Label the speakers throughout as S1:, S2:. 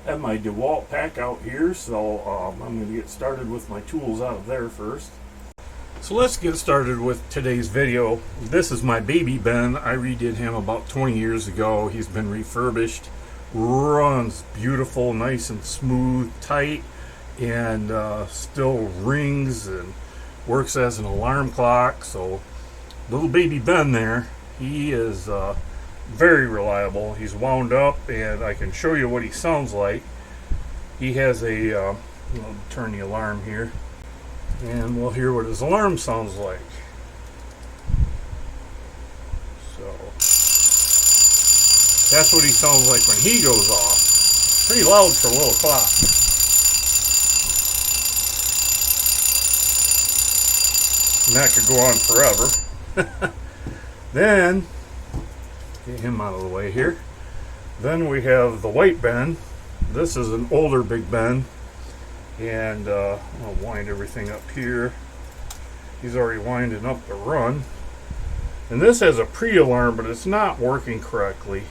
S1: Have my DeWalt pack out here, so I'm going to get started with my tools out of there first. So let's get started with today's video. This is my baby Ben. I redid him about 20 years ago. He's been refurbished, runs beautiful, nice and smooth, tight, and still rings and works as an alarm clock. So little baby Ben there, he is very reliable. He's wound up, and I can show you what he sounds like. He has a I'll turn the alarm here, and we'll hear what his alarm sounds like. So that's what he sounds like when he goes off. Pretty loud for a little clock. And that could go on forever. Then, get him out of the way here. Then we have the white Ben. This is an older Big Ben. And I'll wind everything up here. He's already winding up the run. And this has a pre-alarm, but it's not working correctly.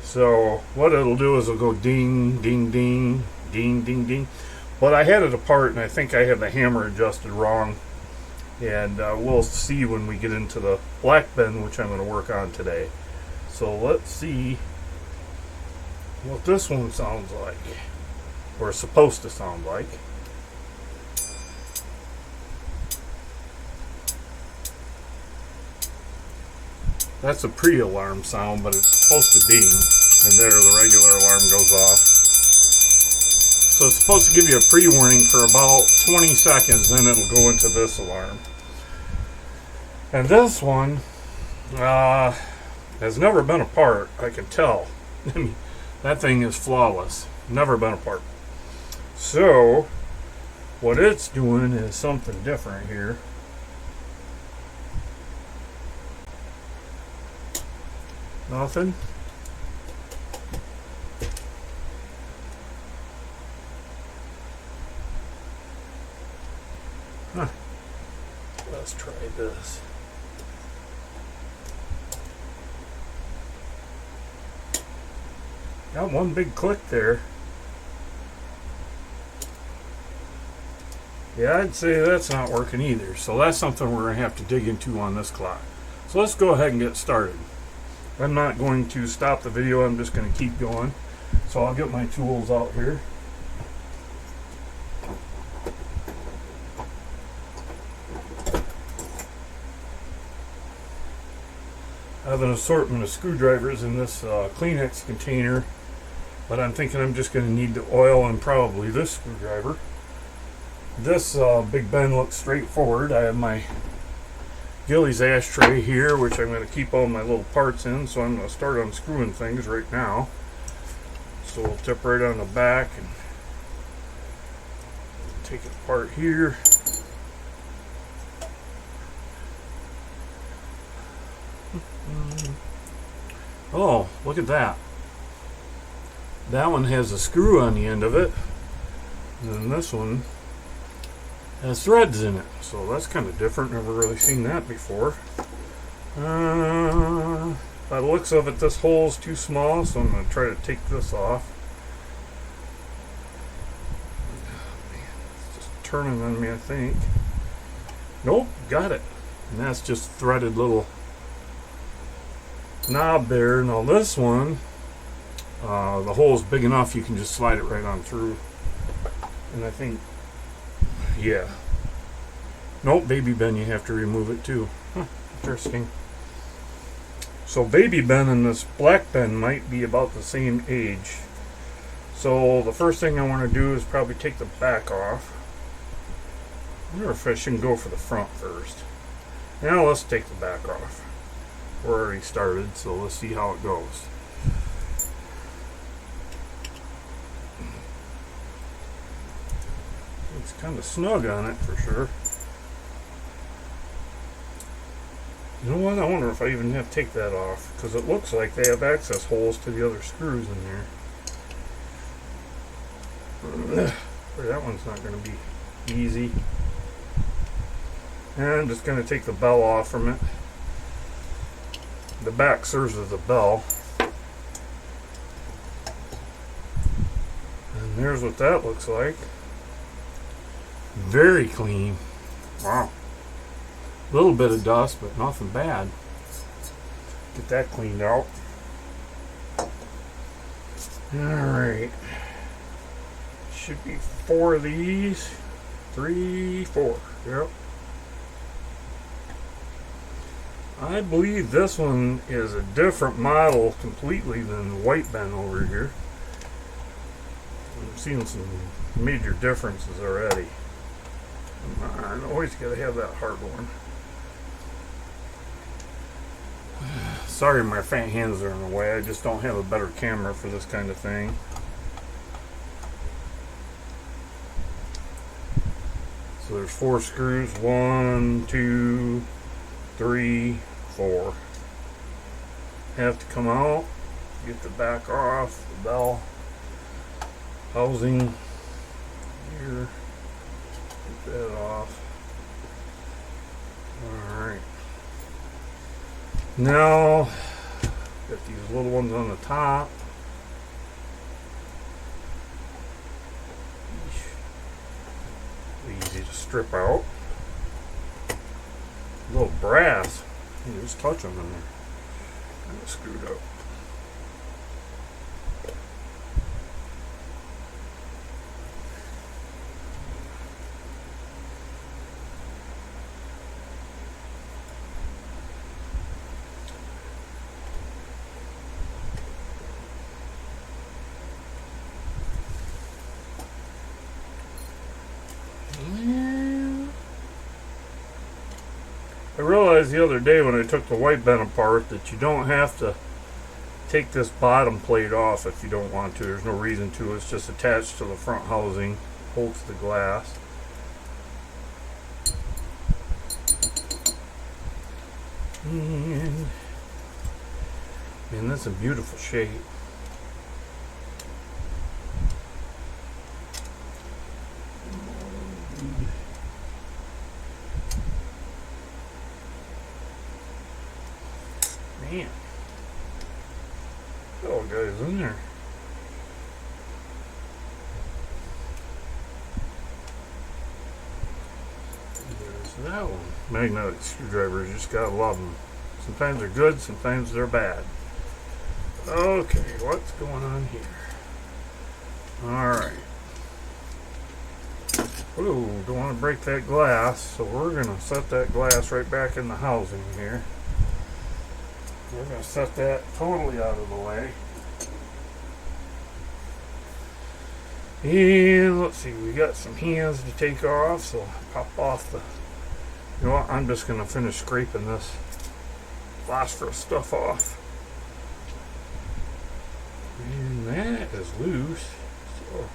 S1: So what it'll do is it'll go ding, ding, ding, ding, ding, ding. But I had it apart, and I think I have the hammer adjusted wrong. And we'll see when we get into the black Ben, which I'm going to work on today. So let's see what this one sounds like, or is supposed to sound like. That's a pre-alarm sound, but it's supposed to ding, and there the regular alarm goes off. So it's supposed to give you a pre-warning for about 20 seconds, then it'll go into this alarm. And this one has never been apart, I can tell. That thing is flawless. Never been apart. So what it's doing is something different here. Nothing. Huh. Let's try this. Got one big click there. Yeah, I'd say that's not working either. So that's something we're going to have to dig into on this clock. So let's go ahead and get started. I'm not going to stop the video. I'm just going to keep going. So I'll get my tools out here. I have an assortment of screwdrivers in this Kleenex container, but I'm thinking I'm just going to need the oil and probably this screwdriver. This Big Ben looks straightforward. I have my Gillies ashtray here, which I'm going to keep all my little parts in, so I'm going to start unscrewing things right now. So we'll tip right on the back and take it apart here. Oh, look at that. That one has a screw on the end of it, and then this one has threads in it. So that's kind of different. Never really seen that before. By the looks of it, this hole is too small, so I'm going to try to take this off. It's just turning on me, I think. Nope, got it. And that's just threaded little knob there. Now this one, the hole is big enough you can just slide it right on through. And I think, yeah. Nope, baby Ben, you have to remove it too. Huh, interesting. So baby Ben and this black Ben might be about the same age. So the first thing I want to do is probably take the back off. I wonder if I shouldn't go for the front first. Now let's take the back off. We're already started, so let's see how it goes. It's kind of snug on it for sure. You know what? I wonder if I even have to take that off, because it looks like they have access holes to the other screws in there. That one's not going to be easy. And I'm just going to take the bell off from it. The back serves as a bell. And here's what that looks like. Very clean. Wow. A little bit of dust, but nothing bad. Get that cleaned out. Alright. Should be 4 of these. 3, 4. Yep. I believe this one is a different model completely than the White Ben over here. I'm seeing some major differences already. I always gotta have that heartworn. Sorry my fat hands are in the way. I just don't have a better camera for this kind of thing. So there's 4 screws. 1, 2, 3, 4. Have to come out. Get the back off. The bell housing here. Get that off. Alright. Now, got these little ones on the top. Easy to strip out. Little brass. You just touch them in there. And it's screwed up. I realized the other day when I took the White Ben apart that you don't have to take this bottom plate off if you don't want to. There's no reason to. It's just attached to the front housing, holds the glass. And that's a beautiful shape. Man, that all goes in there. There's that one. Magnetic screwdrivers, you just gotta love them. Sometimes they're good, sometimes they're bad. Okay, what's going on here? Alright. Ooh, don't want to break that glass, so we're gonna set that glass right back in the housing here. We're going to set that totally out of the way. And let's see, we got some hands to take off, so I'll pop off the... You know what, I'm just going to finish scraping this phosphorus stuff off. And that is loose. So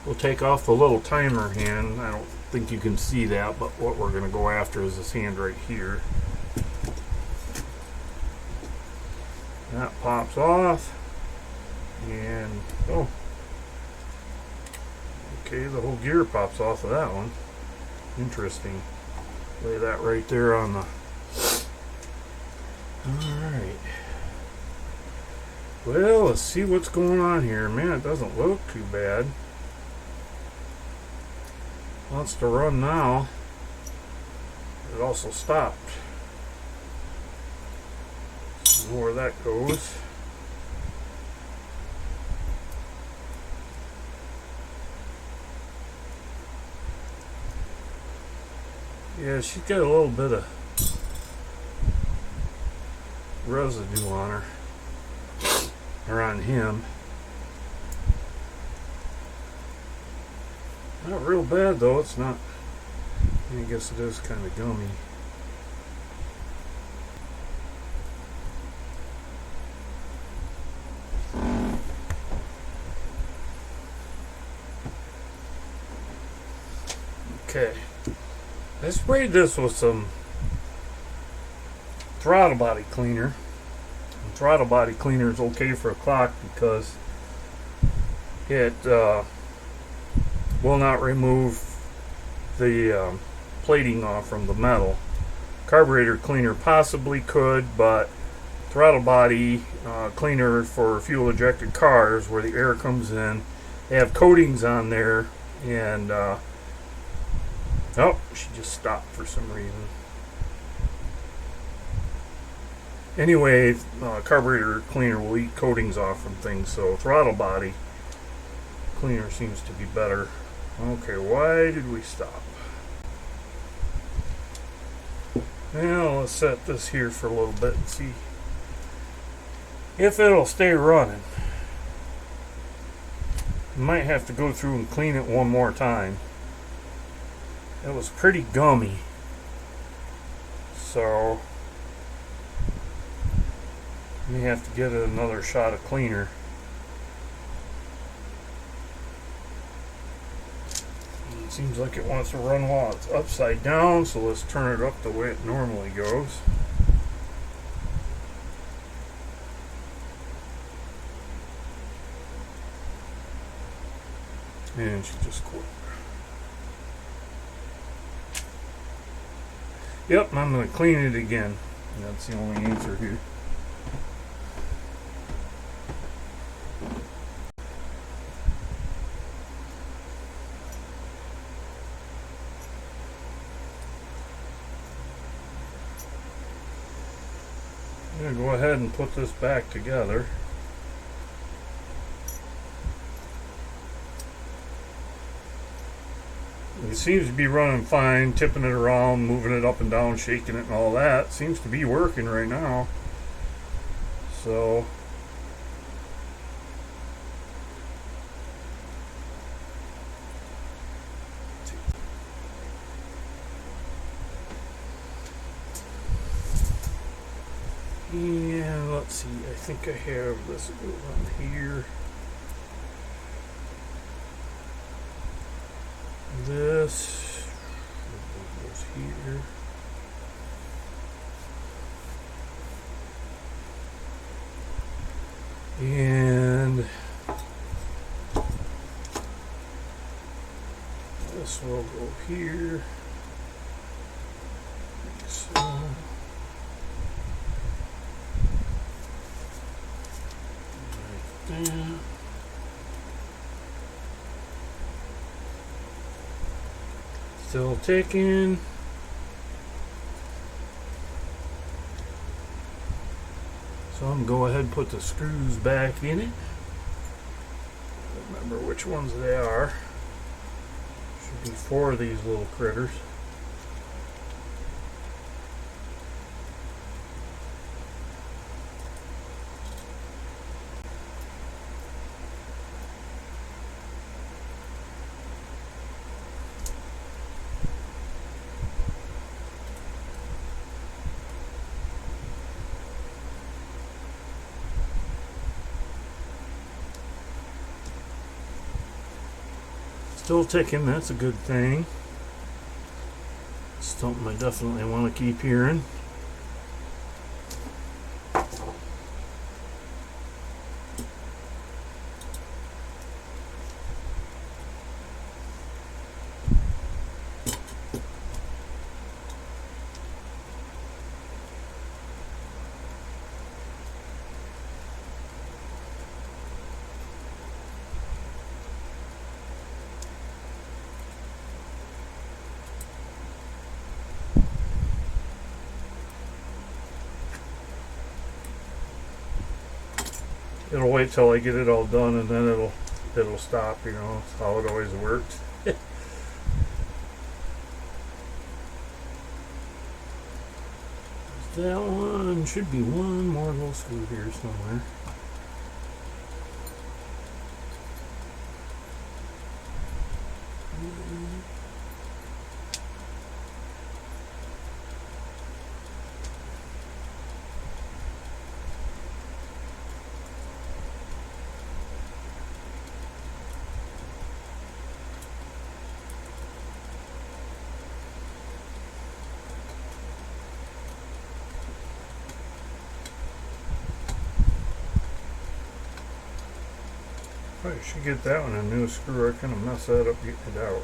S1: we'll take off the little timer hand. I don't think you can see that, but what we're going to go after is this hand right here. That pops off, and oh, okay, the whole gear pops off of that one. Interesting. Lay that right there on the. Alright. Well, let's see what's going on here. Man, it doesn't look too bad. Wants to run now. It also stopped. Where that goes. Yeah, she's got a little bit of residue on her, or on him. Not real bad though, it's not. I guess it is kind of gummy. Okay, I sprayed this with some throttle body cleaner. And throttle body cleaner is okay for a clock because it will not remove the plating off from the metal. Carburetor cleaner possibly could, but throttle body cleaner for fuel ejected cars where the air comes in, have coatings on there, and oh, she just stopped for some reason. Anyway, carburetor cleaner will eat coatings off from things, so throttle body cleaner seems to be better. Okay, why did we stop? Now let's set this here for a little bit and see if it'll stay running. Might have to go through and clean it one more time. It was pretty gummy, so may have to get it another shot of cleaner. It seems like it wants to run while it's upside down, so let's turn it up the way it normally goes. And she just quit. Yep, I'm going to clean it again. That's the only answer here. I'm going to go ahead and put this back together. It seems to be running fine, tipping it around, moving it up and down, shaking it and all that. Seems to be working right now. So and let's see, I think I have this on here. This goes here. And this will go here. So right there. Still ticking. So I'm going to go ahead and put the screws back in it. Remember which ones they are. Should be 4 of these little critters. Still ticking, that's a good thing. Something I definitely want to keep hearing. It'll wait till I get it all done and then it'll stop, you know. That's how it always works. That one should be one more little screw here somewhere. Probably should get that one a new screw. I kind of messed that up getting it out.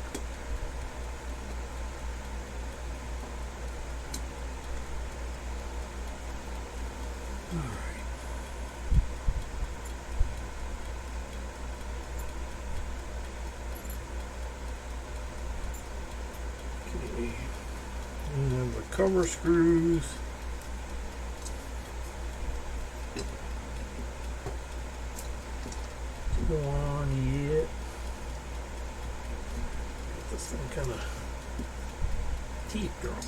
S1: cover screws. Go on yet. Get this thing kind of teeth drawn.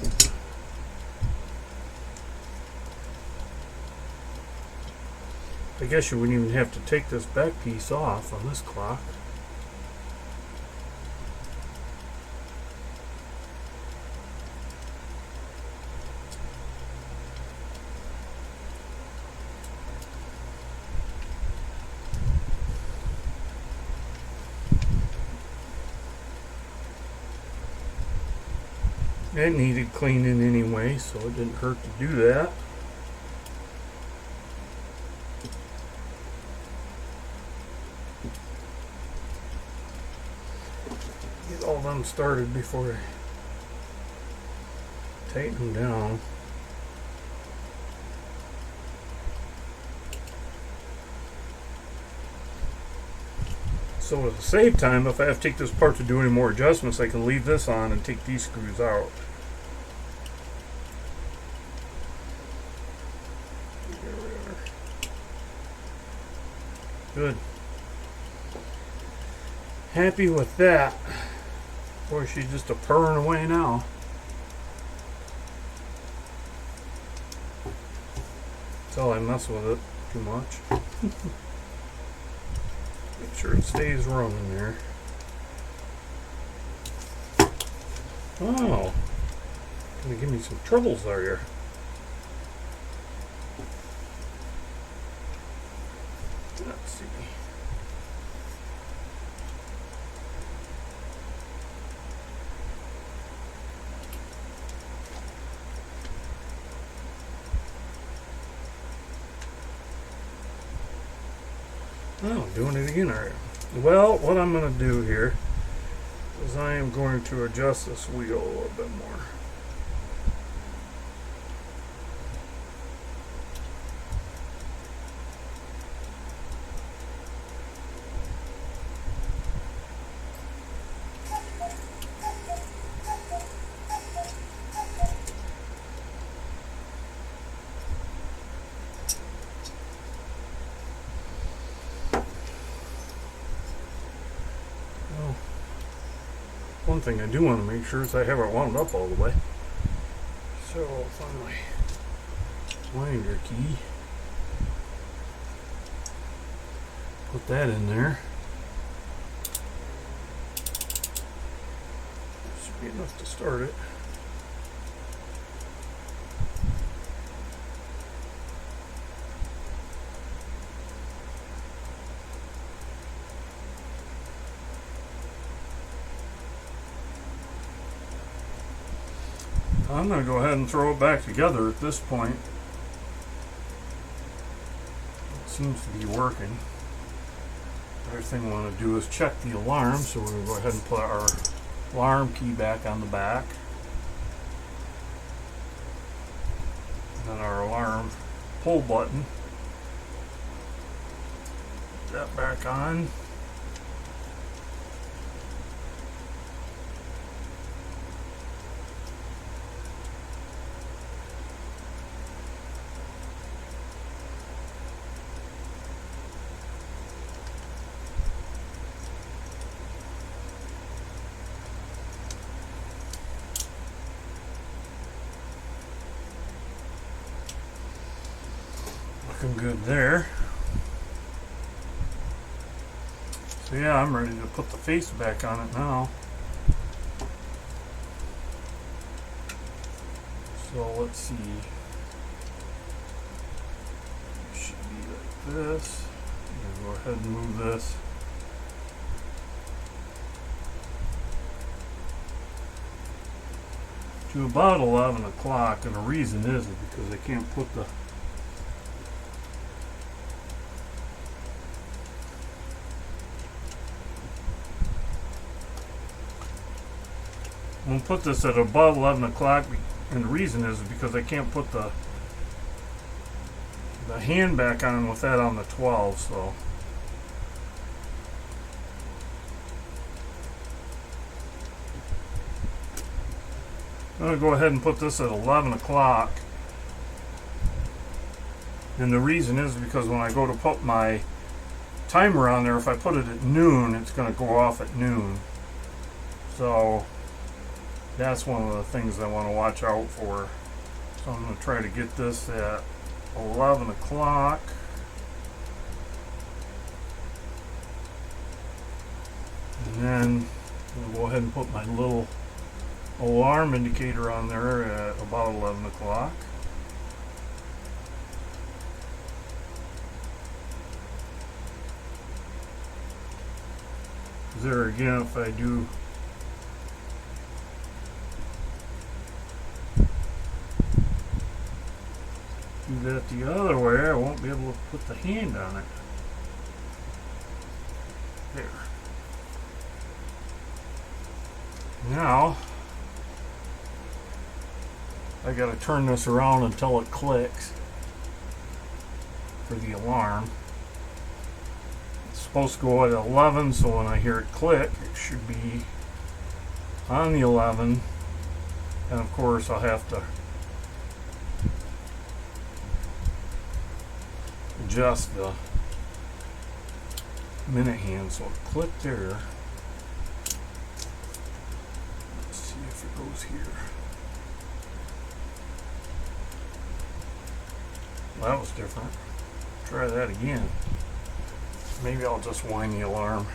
S1: I guess you wouldn't even have to take this back piece off on this clock. It needed cleaning anyway, so it didn't hurt to do that. Get all them started before I tighten them down. So to save time, if I have to take this apart to do any more adjustments, I can leave this on and take these screws out. There we are. Good. Happy with that. Boy, she's just a purring away now. Until I mess with it too much. Make sure it stays running there. Oh, gonna give me some troubles there. Let's see. Oh, doing it again already. Well, what I'm going to do here is I am going to adjust this wheel a little bit more. One thing I do want to make sure is I have it wound up all the way. So I'll find my winder key. Put that in there. Should be enough to start it. I'm going to go ahead and throw it back together at this point. It seems to be working. Other thing I want to do is check the alarm, so we're going to go ahead and put our alarm key back on the back. And then our alarm pull button. Put that back on. Looking good there. So yeah, I'm ready to put the face back on it now. So let's see. It should be like this. I'm gonna go ahead and move this. To about 11 o'clock, and the reason is because I can't put the I'm going to put this at above 11 o'clock, and the reason is because I can't put the hand back on with that on the 12, so. I'm going to go ahead and put this at 11 o'clock. And the reason is because when I go to put my timer on there, if I put it at noon, it's going to go off at noon. So that's one of the things I want to watch out for. So I'm going to try to get this at 11 o'clock. And then I'll go ahead and put my little alarm indicator on there at about 11 o'clock. There again, if I do that the other way, I won't be able to put the hand on it. There. Now I gotta turn this around until it clicks for the alarm. It's supposed to go at 11, so when I hear it click, it should be on the 11. And of course I'll have to adjust the minute hand so it clicked there. Let's see if it goes here. Well, that was different. Try that again. Maybe I'll just wind the alarm.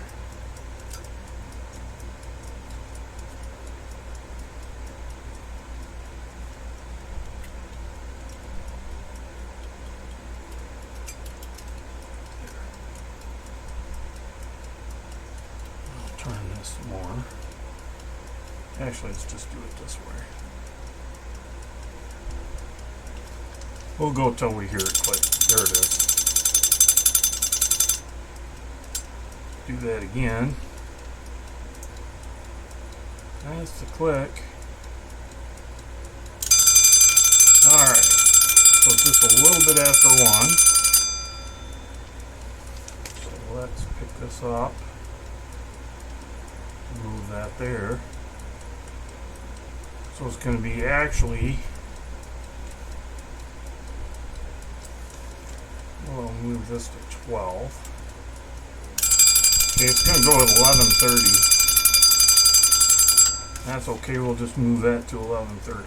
S1: I'll turn this some more. Actually, let's just do it this way. We'll go till we hear it click. There it is. Do that again. That's the click. Alright. So it's just a little bit after 1. So let's pick this up. Move that there. So it's going to be actually... We'll move this to 12. Okay, it's going to go at 11:30. That's okay, we'll just move that to 11:30.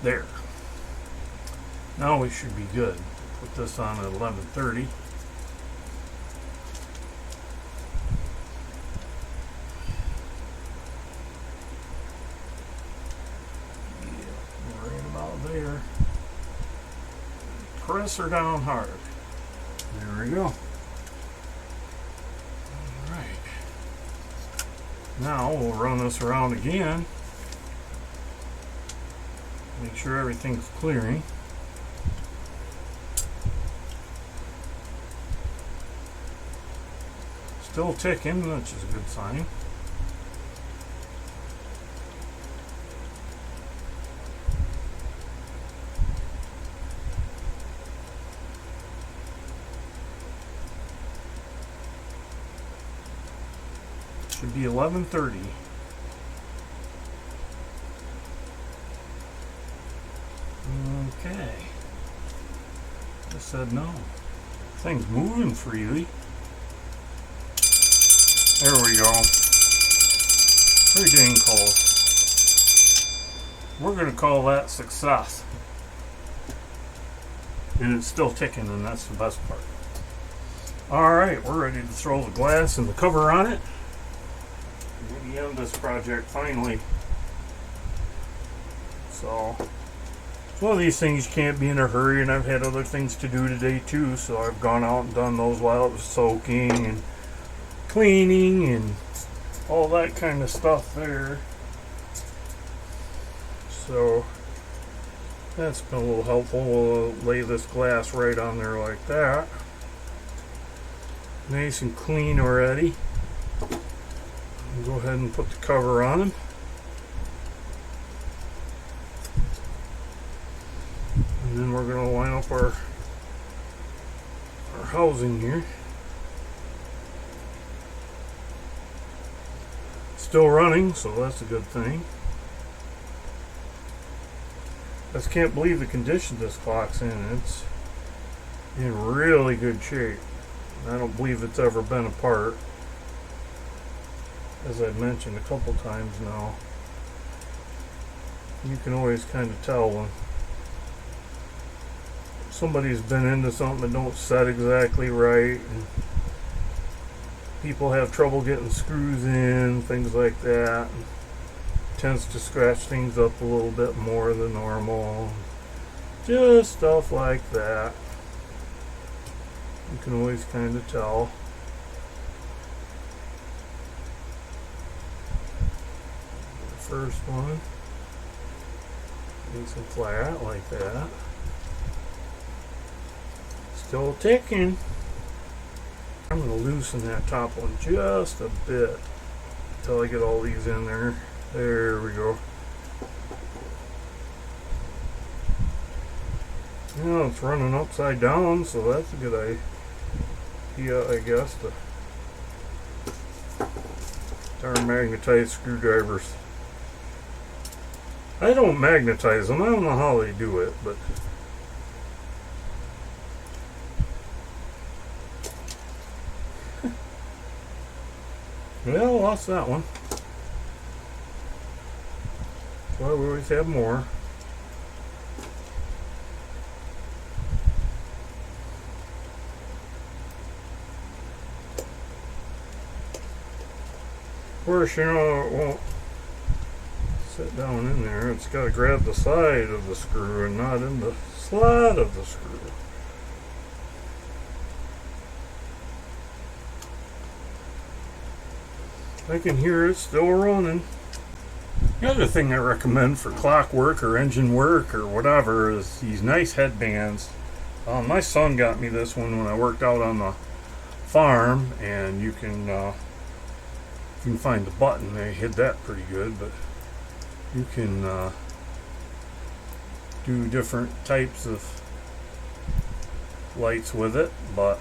S1: There. Now we should be good. Put this on at 11:30. There. Press her down hard. There we go. Alright. Now we'll run this around again. Make sure everything's clearing. Still ticking, which is a good sign. Should be 11:30. Okay. I said no. Thing's moving freely. There we go. Pretty dang close. We're going to call that success. And it's still ticking, and that's the best part. Alright, we're ready to throw the glass and the cover on it. Maybe end this project finally. So, it's one of these things you can't be in a hurry, and I've had other things to do today too, so I've gone out and done those while it was soaking and cleaning and all that kind of stuff there. So that's been a little helpful. We'll lay this glass right on there like that. Nice and clean already. Go ahead and put the cover on them. And then we're going to line up our housing here. Still running, so that's a good thing. I just can't believe the condition this clock's in. It's in really good shape. I don't believe it's ever been apart, as I've mentioned a couple times now. You can always kind of tell when somebody's been into something that don't set exactly right, and people have trouble getting screws in, things like that. Tends to scratch things up a little bit more than normal. Just stuff like that. You can always kind of tell. The first one, nice and flat like that. Still ticking. I'm going to loosen that top one just a bit until I get all these in there. There we go. Now it's running upside down, so that's a good idea, I guess, to darn magnetized screwdrivers. I don't magnetize them. I don't know how they do it, but well, lost that one. Well, we always have more. Of course, you know, it won't sit down in there. It's got to grab the side of the screw and not in the slot of the screw. I can hear it still running. The other thing I recommend for clock work or engine work or whatever is these nice headbands. My son got me this one when I worked out on the farm, and you can find the button. They hid that pretty good, but you can do different types of lights with it. But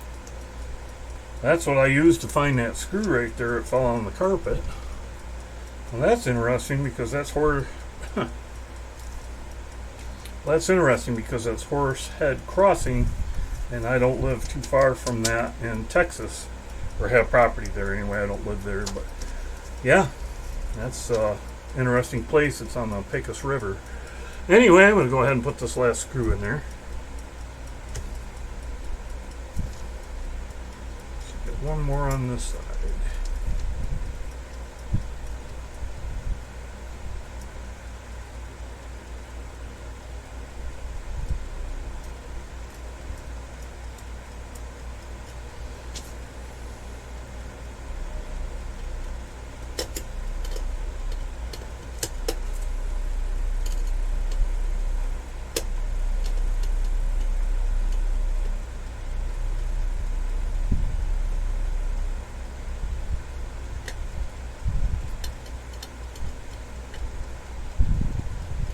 S1: that's what I used to find that screw right there. It fell on the carpet. Well, that's interesting because that's Horsehead Crossing, and I don't live too far from that in Texas, or have property there anyway. I don't live there, but yeah, that's an interesting place. It's on the Pecos River. Anyway, I'm going to go ahead and put this last screw in there. So get one more on this side.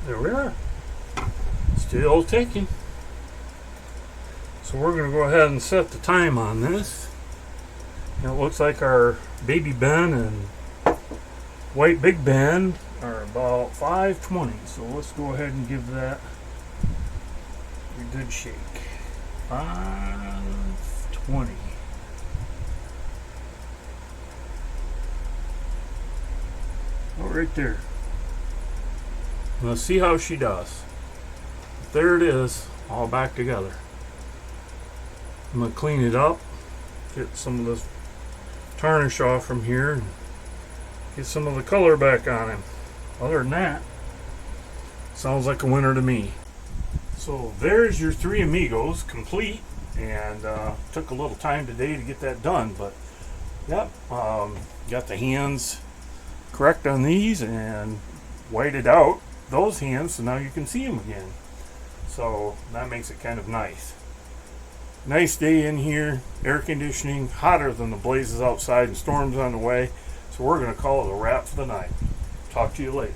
S1: There we are. Still ticking. So we're going to go ahead and set the time on this. Now it looks like our baby Ben and white Big Ben are about 5:20. So let's go ahead and give that a good shake. 5:20. Oh, right there. Let's see how she does. There it is, all back together. I'm going to clean it up, get some of this tarnish off from here, and get some of the color back on him. Other than that, sounds like a winner to me. So there's your three Amigos complete, and took a little time today to get that done, but yep, got the hands correct on these and whited out those hands, so now you can see them again. So that makes it kind of nice. Nice day in here, air conditioning, hotter than the blazes outside, and storms on the way. So we're going to call it a wrap for the night. Talk to you later.